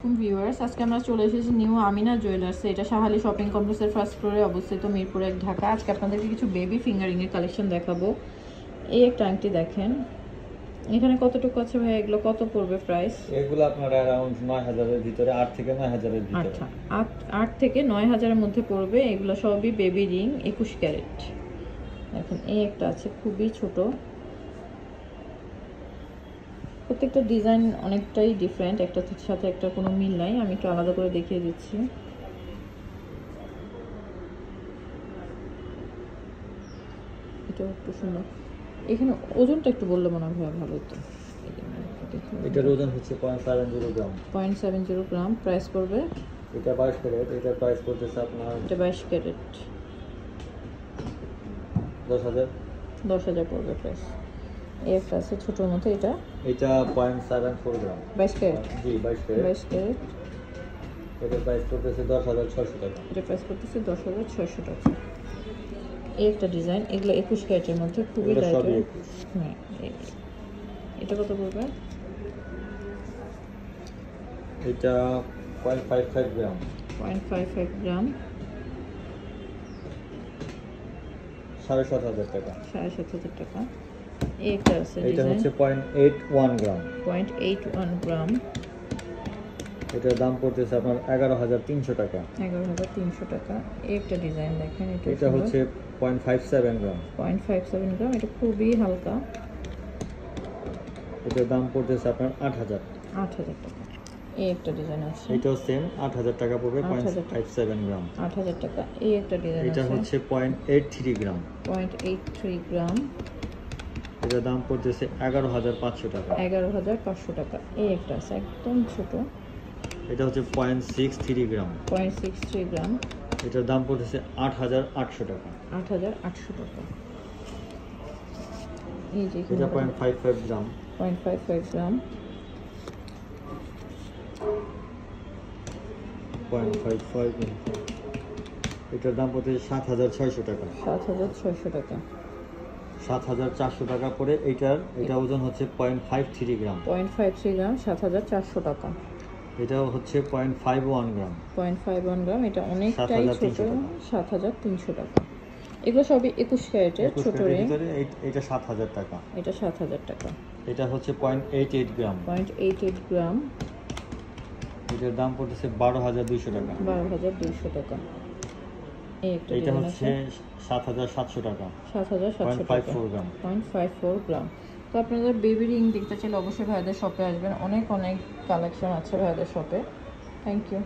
Viewers, আজকে আমরা চলে এসেছি নিউ আমিনা জুয়েলার্সে। এটা শাহালি শপিং কমপ্লেক্সের ফার্স্ট ফ্লোরে অবস্থিত, মিরপুর 1 ঢাকা। আজকে আপনাদেরকে কিছু বেবি ফিঙ্গারিং এর কালেকশন দেখাবো। এই একটা আংটি দেখেন, এখানে কতটুকু আছে ভাই? এগুলো কত পড়বে প্রাইস? এগুলো আপনার अराउंड 9000 এর ভিতরে, 8 থেকে 9000 এর ভিতরে। আচ্ছা, 8 থেকে 9000 এর মধ্যে পড়বে। এগুলো সবই বেবি রিং, 21 ক্যারেট। দেখেন এই একটা আছে খুবই ছোট, প্রত্যেকটা ডিজাইন অনেকটাই ডিফারেন্ট, একটার সাথে একটা কোনো মিল নাই। আমি একটু আলাদা করে দেখিয়ে দিচ্ছি। এটা একটু সুন্দর। এখানে ওজনটা একটু বললে মনে হয় ভালো হতো। এটার ওজন হচ্ছে 0.70 গ্রাম। 0.70 গ্রাম। প্রাইস পড়বে, এটা 22 ক্যারেট। এটা প্রাইস পড়তেছে আপনার, এটা 22 ক্যারেট, 10000 পড়বে প্রাইস। এই একটা আছে ছোটোর মধ্যে, এটা 0.74 গ্রাম। 22 ক্যারেট। জি 22 ক্যারেট। 22 ক্যারেট। এটা প্রাইস পড়তেছে 10600 টাকা। এটা প্রাইস পড়তেছে 10600 টাকা। এই একটা ডিজাইন, এগুলো 21 ক্যারেটের মধ্যে, খুবই লাইট। হ্যাঁ, এটা কত পড়বে? এটা 0.55 গ্রাম। 0.55 গ্রাম, 7500 টাকা। 7500 টাকা। এই একটা আছে এটা ডিজাইন, হচ্ছে 0.81 গ্রাম। 0.81 গ্রাম। এটার দাম পড়তেছে আপনার 11300 টাকা। 11300 টাকা। এই একটা ডিজাইন দেখেন, এটা হচ্ছে 0.57 গ্রাম। 0.57 গ্রাম। এটা খুবই হালকা। এটার দাম পড়তেছে আপনার 8000 টাকা। এই একটা ডিজাইন আছে, এটাও সেম 8000 টাকা পড়বে, 8000 0.57 গ্রাম। 8000 টাকা। এই একটা ডিজাইন এটা আছে, হচ্ছে 0.83 গ্রাম। 0.83 গ্রাম। এটার দাম পড়তেছে 11500 টাকা। 11500 টাকা। এই একটা আছে একদম ছোট, এটা হচ্ছে 0.63 গ্রাম। 0.63 গ্রাম। এটার দাম পড়তেছে 8800 টাকা। 8800 টাকা। এই যে এটা 0.55 গ্রাম। 0.55 গ্রাম। 0.55 এটার দাম পড়তেছে 7600 টাকা। 7600 টাকা। 7400 টাকা পড়ে এইটার। এটা ওজন হচ্ছে 0.53 গ্রাম। 0.53 গ্রাম, 7400 টাকা। এটাও হচ্ছে 0.51 গ্রাম। 0.51 গ্রাম। এটা অনেকটাই ছোট, 7300 টাকা। এগুলো সবই 21 ক্যারেটের ছোট রিং। এটা 7000 টাকা। এটা 7000 টাকা। এটা হচ্ছে 0.88 গ্রাম। 0.88 গ্রাম। এটার দাম পড়তেছে 12200 টাকা। 12200 টাকা। এই একটা এটা ডিজাইন হচ্ছে আছে 7700 টাকা। 7700 টাকা। 0.54 গ্রাম। 0.54 গ্রাম। তো আপনারা বেবি রিং দেখতে চাইলে অবশ্যই ভাইদের শপে আসবেন। অনেক কালেকশন আছে ভাইদের শপে। Thank you.